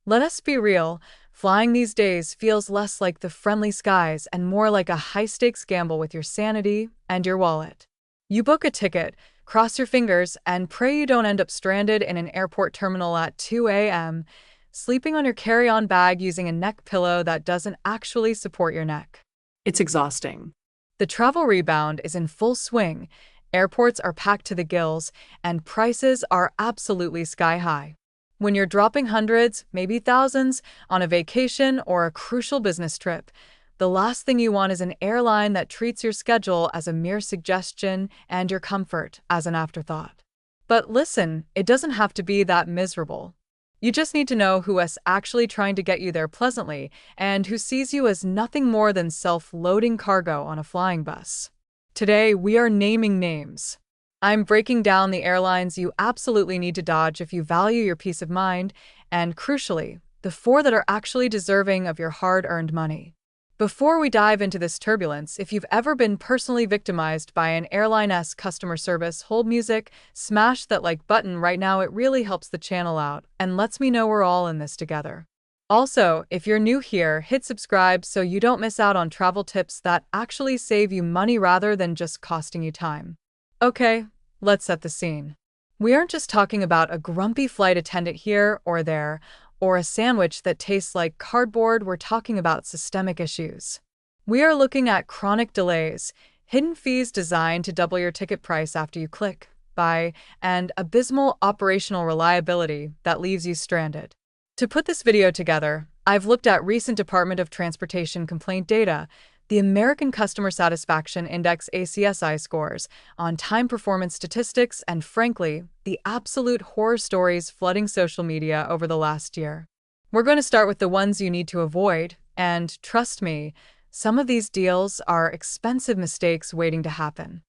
Let us be real, flying these days feels less like the friendly skies and more like a high-stakes gamble with your sanity and your wallet. You book a ticket, cross your fingers, and pray you don't end up stranded in an airport terminal at 2 a.m., sleeping on your carry-on bag using a neck pillow that doesn't actually support your neck. It's exhausting. The travel rebound is in full swing, airports are packed to the gills, and prices are absolutely sky high. When you're dropping hundreds, maybe thousands, on a vacation or a crucial business trip, the last thing you want is an airline that treats your schedule as a mere suggestion and your comfort as an afterthought. But listen, it doesn't have to be that miserable. You just need to know who is actually trying to get you there pleasantly and who sees you as nothing more than self-loading cargo on a flying bus. Today, we are naming names. I'm breaking down the airlines you absolutely need to dodge if you value your peace of mind, and crucially, the 4 that are actually deserving of your hard-earned money. Before we dive into this turbulence, if you've ever been personally victimized by an airline-esque customer service, hold music, smash that like button right now. It really helps the channel out and lets me know we're all in this together. Also, if you're new here, hit subscribe so you don't miss out on travel tips that actually save you money rather than just costing you time. Okay, let's set the scene. We aren't just talking about a grumpy flight attendant here or there, or a sandwich that tastes like cardboard. We're talking about systemic issues. We are looking at chronic delays, hidden fees designed to double your ticket price after you click buy, and abysmal operational reliability that leaves you stranded. To put this video together, I've looked at recent Department of Transportation complaint data, the American Customer Satisfaction Index ACSI scores, on-time performance statistics, and frankly, the absolute horror stories flooding social media over the last year. We're going to start with the ones you need to avoid, and trust me, some of these deals are expensive mistakes waiting to happen.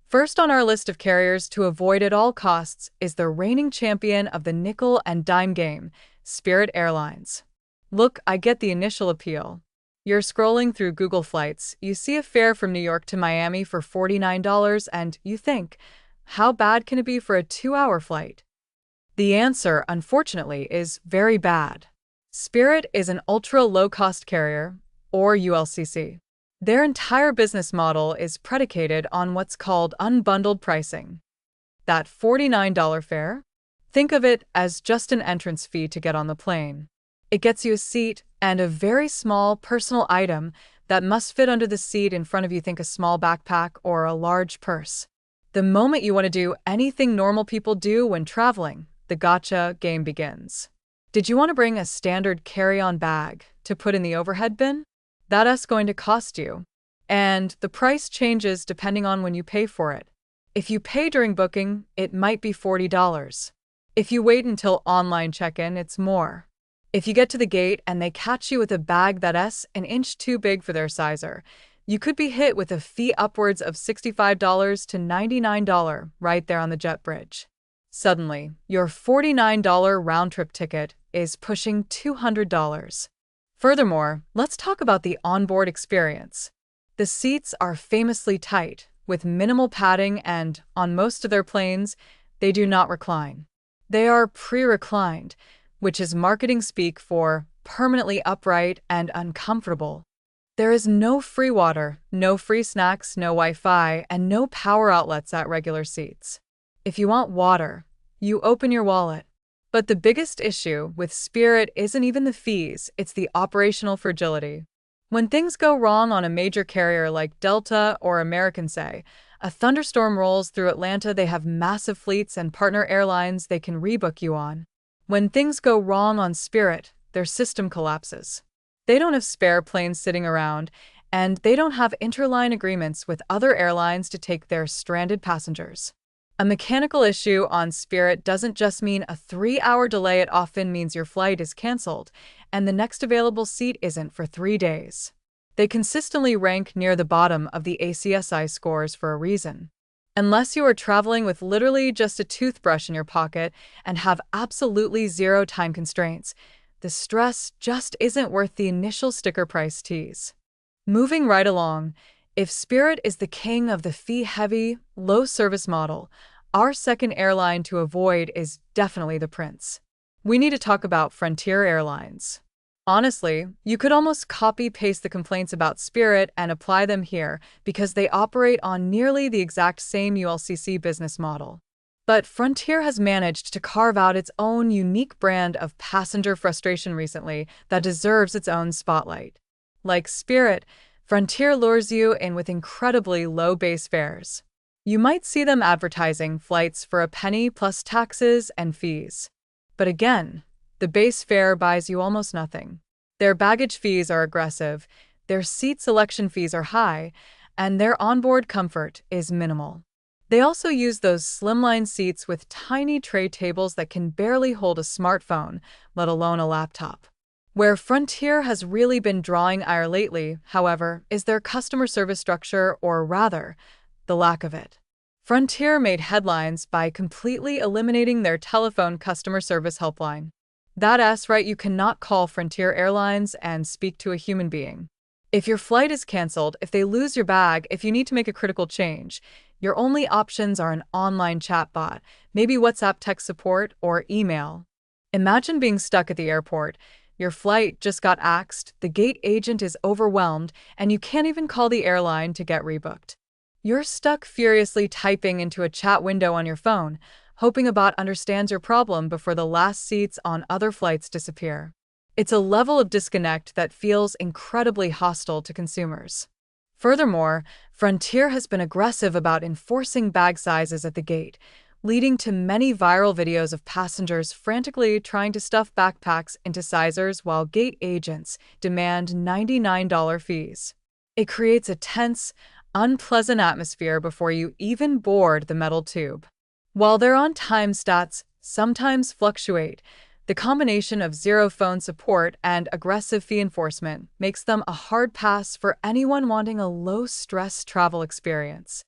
First on our list of carriers to avoid at all costs is the reigning champion of the nickel and dime game, Spirit Airlines. Look, I get the initial appeal. You're scrolling through Google Flights, you see a fare from New York to Miami for $49, and you think, how bad can it be for a 2-hour flight? The answer, unfortunately, is very bad. Spirit is an ultra-low-cost carrier, or ULCC. Their entire business model is predicated on what's called unbundled pricing. That $49 fare? Think of it as just an entrance fee to get on the plane. It gets you a seat and a very small personal item that must fit under the seat in front of you. Think a small backpack or a large purse. The moment you want to do anything normal people do when traveling, the gotcha game begins. Did you want to bring a standard carry-on bag to put in the overhead bin? That's going to cost you. And the price changes depending on when you pay for it. If you pay during booking, it might be $40. If you wait until online check-in, it's more. If you get to the gate and they catch you with a bag that's an inch too big for their sizer, you could be hit with a fee upwards of $65 to $99 right there on the jet bridge. Suddenly, your $49 round-trip ticket is pushing $200. Furthermore, let's talk about the onboard experience. The seats are famously tight, with minimal padding, and on most of their planes, they do not recline. They are pre-reclined, which is marketing speak for permanently upright and uncomfortable. There is no free water, no free snacks, no Wi-Fi, and no power outlets at regular seats. If you want water, you open your wallet. But the biggest issue with Spirit isn't even the fees, it's the operational fragility. When things go wrong on a major carrier like Delta or American, say, a thunderstorm rolls through Atlanta, they have massive fleets and partner airlines they can rebook you on. When things go wrong on Spirit, their system collapses. They don't have spare planes sitting around, and they don't have interline agreements with other airlines to take their stranded passengers. A mechanical issue on Spirit doesn't just mean a 3-hour delay, it often means your flight is canceled, and the next available seat isn't for 3 days. They consistently rank near the bottom of the ACSI scores for a reason. Unless you are traveling with literally just a toothbrush in your pocket and have absolutely zero time constraints, the stress just isn't worth the initial sticker price tease. Moving right along, if Spirit is the king of the fee-heavy, low-service model, our second airline to avoid is definitely the Prince. We need to talk about Frontier Airlines. Honestly, you could almost copy-paste the complaints about Spirit and apply them here because they operate on nearly the exact same ULCC business model. But Frontier has managed to carve out its own unique brand of passenger frustration recently that deserves its own spotlight. Like Spirit, Frontier lures you in with incredibly low base fares. You might see them advertising flights for a penny plus taxes and fees. But again, the base fare buys you almost nothing. Their baggage fees are aggressive, their seat selection fees are high, and their onboard comfort is minimal. They also use those slimline seats with tiny tray tables that can barely hold a smartphone, let alone a laptop. Where Frontier has really been drawing ire lately, however, is their customer service structure, or rather, the lack of it. Frontier made headlines by completely eliminating their telephone customer service helpline. That's right, you cannot call Frontier Airlines and speak to a human being. If your flight is canceled, if they lose your bag, if you need to make a critical change, your only options are an online chatbot, maybe WhatsApp tech support, or email. Imagine being stuck at the airport. Your flight just got axed, the gate agent is overwhelmed, and you can't even call the airline to get rebooked. You're stuck furiously typing into a chat window on your phone, hoping a bot understands your problem before the last seats on other flights disappear. It's a level of disconnect that feels incredibly hostile to consumers. Furthermore, Frontier has been aggressive about enforcing bag sizes at the gate, leading to many viral videos of passengers frantically trying to stuff backpacks into sizers while gate agents demand $99 fees. It creates a tense, unpleasant atmosphere before you even board the metal tube. While their on-time stats sometimes fluctuate, the combination of zero phone support and aggressive fee enforcement makes them a hard pass for anyone wanting a low-stress travel experience.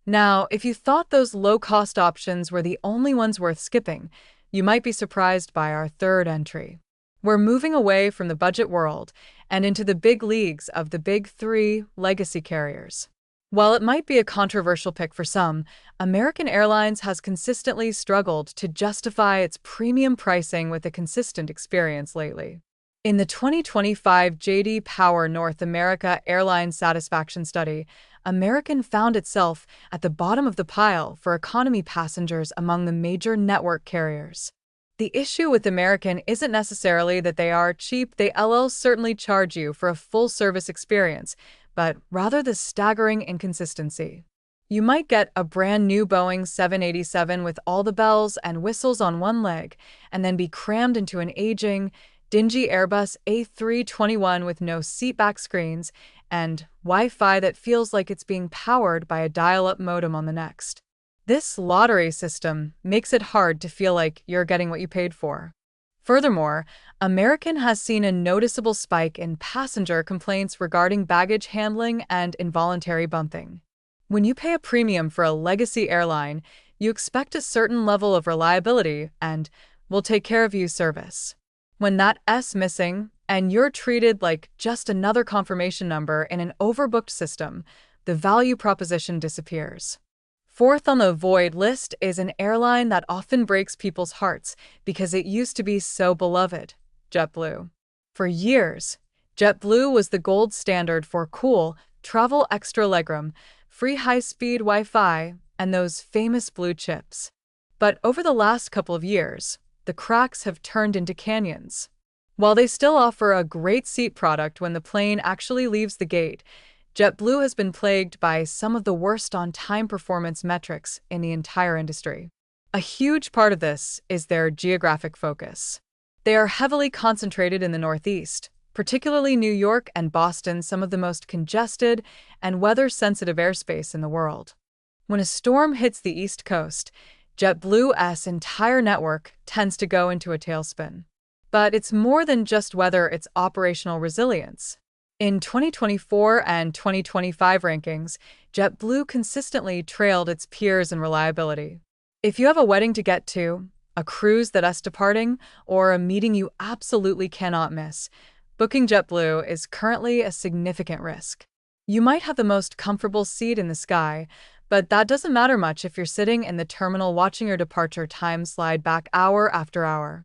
Now, if you thought those low-cost options were the only ones worth skipping, you might be surprised by our third entry. We're moving away from the budget world and into the big leagues of the big three legacy carriers. While it might be a controversial pick for some, American Airlines has consistently struggled to justify its premium pricing with a consistent experience lately. In the 2025 J.D. Power North America Airline Satisfaction Study, American found itself at the bottom of the pile for economy passengers among the major network carriers. The issue with American isn't necessarily that they are cheap, they certainly charge you for a full-service experience, but rather the staggering inconsistency. You might get a brand new Boeing 787 with all the bells and whistles on one leg, and then be crammed into an aging, dingy Airbus A321 with no seatback screens and Wi-Fi that feels like it's being powered by a dial-up modem on the next. This lottery system makes it hard to feel like you're getting what you paid for. Furthermore, American has seen a noticeable spike in passenger complaints regarding baggage handling and involuntary bumping. When you pay a premium for a legacy airline, you expect a certain level of reliability and "we'll take care of you" service. When that S missing and you're treated like just another confirmation number in an overbooked system, the value proposition disappears. Fourth on the void list is an airline that often breaks people's hearts because it used to be so beloved: JetBlue. For years, JetBlue was the gold standard for cool, travel extra legroom, free high-speed Wi-Fi, and those famous blue chips. But over the last couple of years, the cracks have turned into canyons. While they still offer a great seat product when the plane actually leaves the gate, JetBlue has been plagued by some of the worst on-time performance metrics in the entire industry. A huge part of this is their geographic focus. They are heavily concentrated in the Northeast, particularly New York and Boston, some of the most congested and weather-sensitive airspace in the world. When a storm hits the East Coast, JetBlue's entire network tends to go into a tailspin. But it's more than just weather, it's operational resilience. In 2024 and 2025 rankings, JetBlue consistently trailed its peers in reliability. If you have a wedding to get to, a cruise that's departing, or a meeting you absolutely cannot miss, booking JetBlue is currently a significant risk. You might have the most comfortable seat in the sky, but that doesn't matter much if you're sitting in the terminal watching your departure time slide back hour after hour.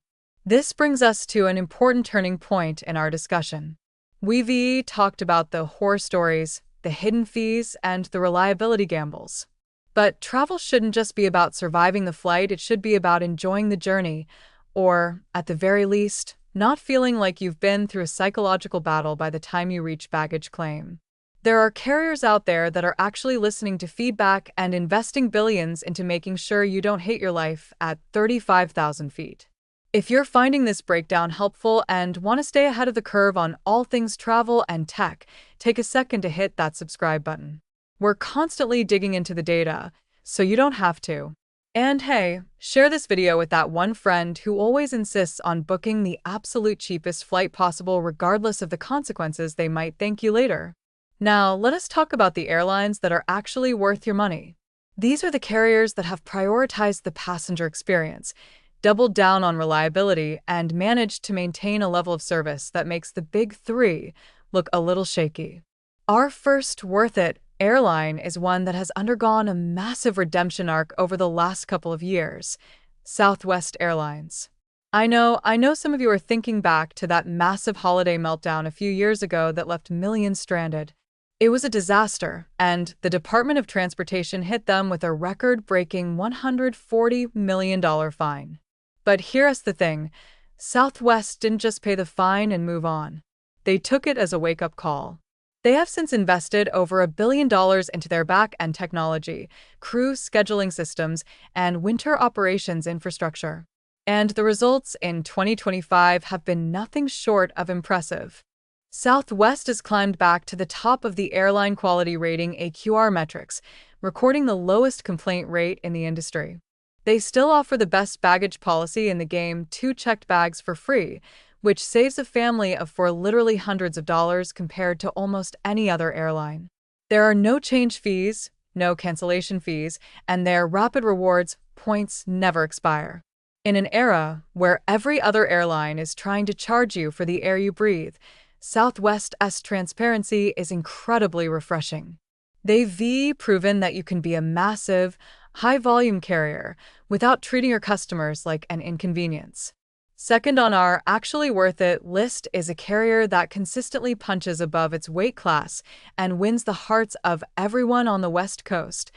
This brings us to an important turning point in our discussion. We've talked about the horror stories, the hidden fees, and the reliability gambles. But travel shouldn't just be about surviving the flight, it should be about enjoying the journey, or, at the very least, not feeling like you've been through a psychological battle by the time you reach baggage claim. There are carriers out there that are actually listening to feedback and investing billions into making sure you don't hate your life at 35,000 feet. If you're finding this breakdown helpful and want to stay ahead of the curve on all things travel and tech, take a second to hit that subscribe button. We're constantly digging into the data, so you don't have to. And hey, share this video with that one friend who always insists on booking the absolute cheapest flight possible regardless of the consequences they might thank you later. Now, let us talk about the airlines that are actually worth your money. These are the carriers that have prioritized the passenger experience, doubled down on reliability, and managed to maintain a level of service that makes the big three look a little shaky. Our first worth it airline is one that has undergone a massive redemption arc over the last couple of years: Southwest Airlines. I know some of you are thinking back to that massive holiday meltdown a few years ago that left millions stranded. It was a disaster, and the Department of Transportation hit them with a record-breaking $140 million fine. But here's the thing: Southwest didn't just pay the fine and move on. They took it as a wake-up call. They have since invested over $1 billion into their back-end technology, crew scheduling systems, and winter operations infrastructure. And the results in 2025 have been nothing short of impressive. Southwest has climbed back to the top of the airline quality rating AQR metrics, recording the lowest complaint rate in the industry. They still offer the best baggage policy in the game: 2 checked bags for free, which saves a family of four literally hundreds of dollars compared to almost any other airline. There are no change fees, no cancellation fees, and their rapid rewards points never expire. In an era where every other airline is trying to charge you for the air you breathe, Southwest's transparency is incredibly refreshing. They've proven that you can be a massive, high-volume carrier without treating your customers like an inconvenience. Second on our actually worth it list is a carrier that consistently punches above its weight class and wins the hearts of everyone on the West Coast: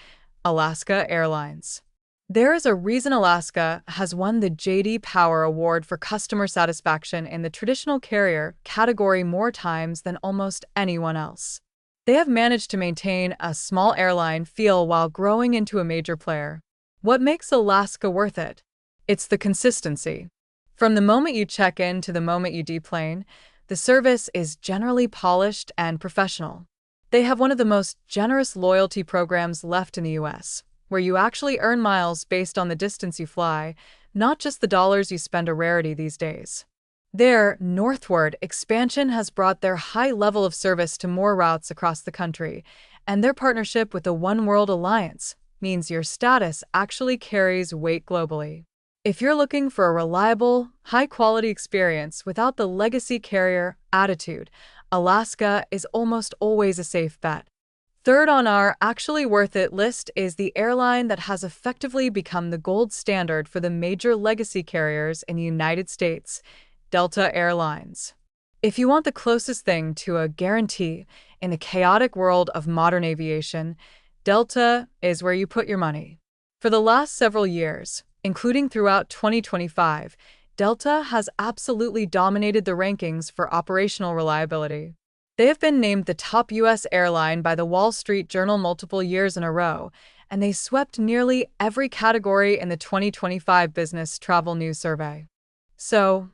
Alaska Airlines. There is a reason Alaska has won the J.D. Power Award for customer satisfaction in the traditional carrier category more times than almost anyone else. They have managed to maintain a small airline feel while growing into a major player. What makes Alaska worth it? It's the consistency. From the moment you check in to the moment you deplane, the service is generally polished and professional. They have one of the most generous loyalty programs left in the US, where you actually earn miles based on the distance you fly, not just the dollars you spend, a rarity these days. Their northward expansion has brought their high level of service to more routes across the country, and their partnership with the One World Alliance means your status actually carries weight globally. If you're looking for a reliable, high-quality experience without the legacy carrier attitude, Alaska is almost always a safe bet. Third on our actually worth it list is the airline that has effectively become the gold standard for the major legacy carriers in the United States: Delta Airlines. If you want the closest thing to a guarantee in the chaotic world of modern aviation, Delta is where you put your money. For the last several years, including throughout 2025, Delta has absolutely dominated the rankings for operational reliability. They have been named the top U.S. airline by the Wall Street Journal multiple years in a row, and they swept nearly every category in the 2025 Business Travel News Survey. So,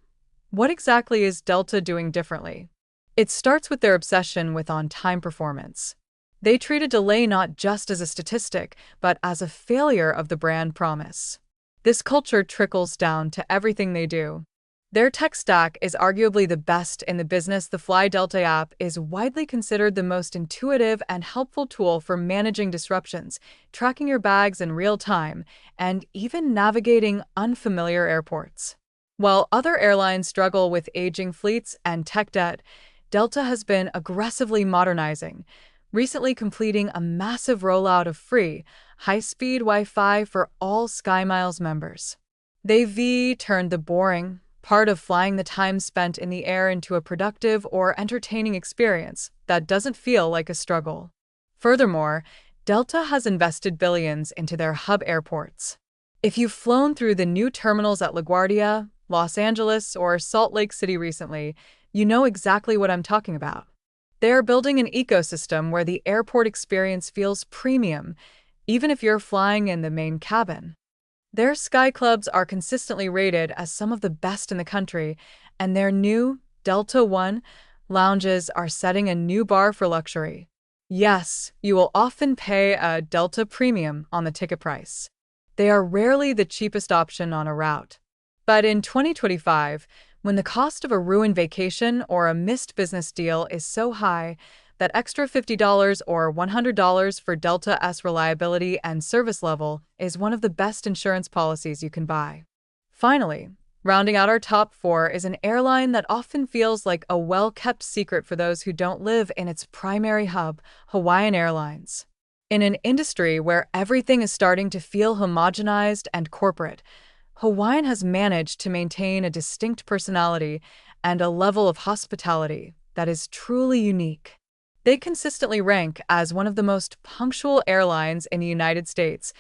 what exactly is Delta doing differently? It starts with their obsession with on-time performance. They treat a delay not just as a statistic, but as a failure of the brand promise. This culture trickles down to everything they do. Their tech stack is arguably the best in the business. The Fly Delta app is widely considered the most intuitive and helpful tool for managing disruptions, tracking your bags in real time, and even navigating unfamiliar airports. While other airlines struggle with aging fleets and tech debt, Delta has been aggressively modernizing, recently completing a massive rollout of free, high-speed Wi-Fi for all SkyMiles members. They've turned the boring, part of flying the time spent in the air into a productive or entertaining experience that doesn't feel like a struggle. Furthermore, Delta has invested billions into their hub airports. If you've flown through the new terminals at LaGuardia, Los Angeles, or Salt Lake City recently, you know exactly what I'm talking about. They are building an ecosystem where the airport experience feels premium, even if you're flying in the main cabin. Their sky clubs are consistently rated as some of the best in the country, and their new Delta One lounges are setting a new bar for luxury. Yes, you will often pay a Delta premium on the ticket price. They are rarely the cheapest option on a route. But in 2025, when the cost of a ruined vacation or a missed business deal is so high, that extra $50 or $100 for Delta's reliability and service level is one of the best insurance policies you can buy. Finally, rounding out our top 4 is an airline that often feels like a well-kept secret for those who don't live in its primary hub, Hawaiian Airlines. In an industry where everything is starting to feel homogenized and corporate, Hawaiian has managed to maintain a distinct personality and a level of hospitality that is truly unique. They consistently rank as one of the most punctual airlines in the United States,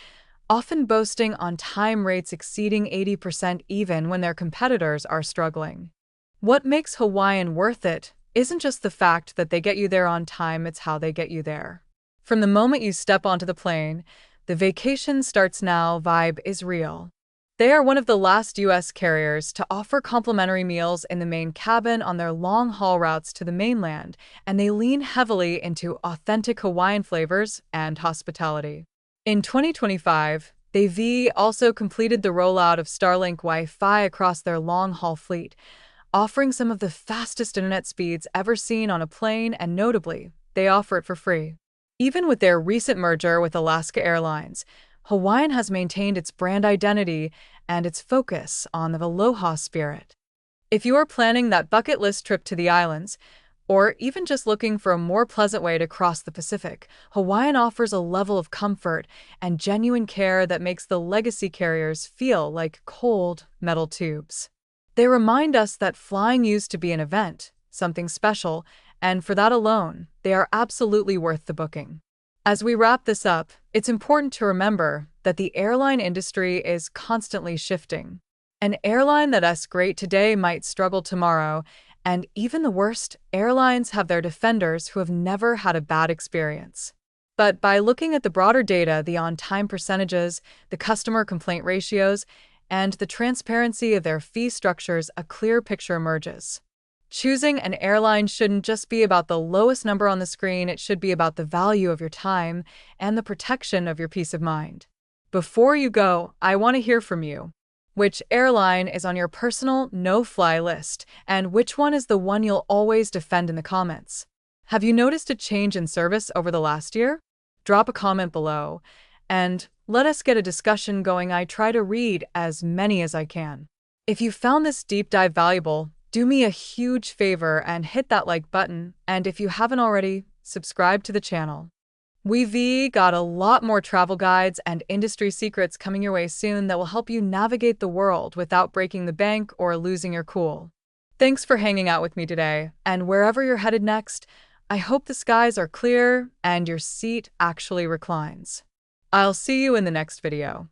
often boasting on-time rates exceeding 80% even when their competitors are struggling. What makes Hawaiian worth it isn't just the fact that they get you there on time, it's how they get you there. From the moment you step onto the plane, the vacation starts now vibe is real. They are one of the last U.S. carriers to offer complimentary meals in the main cabin on their long-haul routes to the mainland, and they lean heavily into authentic Hawaiian flavors and hospitality. In 2025, they also completed the rollout of Starlink Wi-Fi across their long-haul fleet, offering some of the fastest internet speeds ever seen on a plane, and notably, they offer it for free. Even with their recent merger with Alaska Airlines, Hawaiian has maintained its brand identity and its focus on the aloha spirit. If you are planning that bucket list trip to the islands, or even just looking for a more pleasant way to cross the Pacific, Hawaiian offers a level of comfort and genuine care that makes the legacy carriers feel like cold metal tubes. They remind us that flying used to be an event, something special, and for that alone, they are absolutely worth the booking. As we wrap this up, it's important to remember that the airline industry is constantly shifting. An airline that's great today might struggle tomorrow, and even the worst, airlines have their defenders who have never had a bad experience. But by looking at the broader data, the on-time percentages, the customer complaint ratios, and the transparency of their fee structures, a clear picture emerges. Choosing an airline shouldn't just be about the lowest number on the screen, it should be about the value of your time and the protection of your peace of mind. Before you go, I want to hear from you. Which airline is on your personal no-fly list, and which one is the one you'll always defend in the comments? Have you noticed a change in service over the last year? Drop a comment below, and let us get a discussion going. I try to read as many as I can. If you found this deep dive valuable, do me a huge favor and hit that like button, and if you haven't already, subscribe to the channel. We've got a lot more travel guides and industry secrets coming your way soon that will help you navigate the world without breaking the bank or losing your cool. Thanks for hanging out with me today, and wherever you're headed next, I hope the skies are clear and your seat actually reclines. I'll see you in the next video.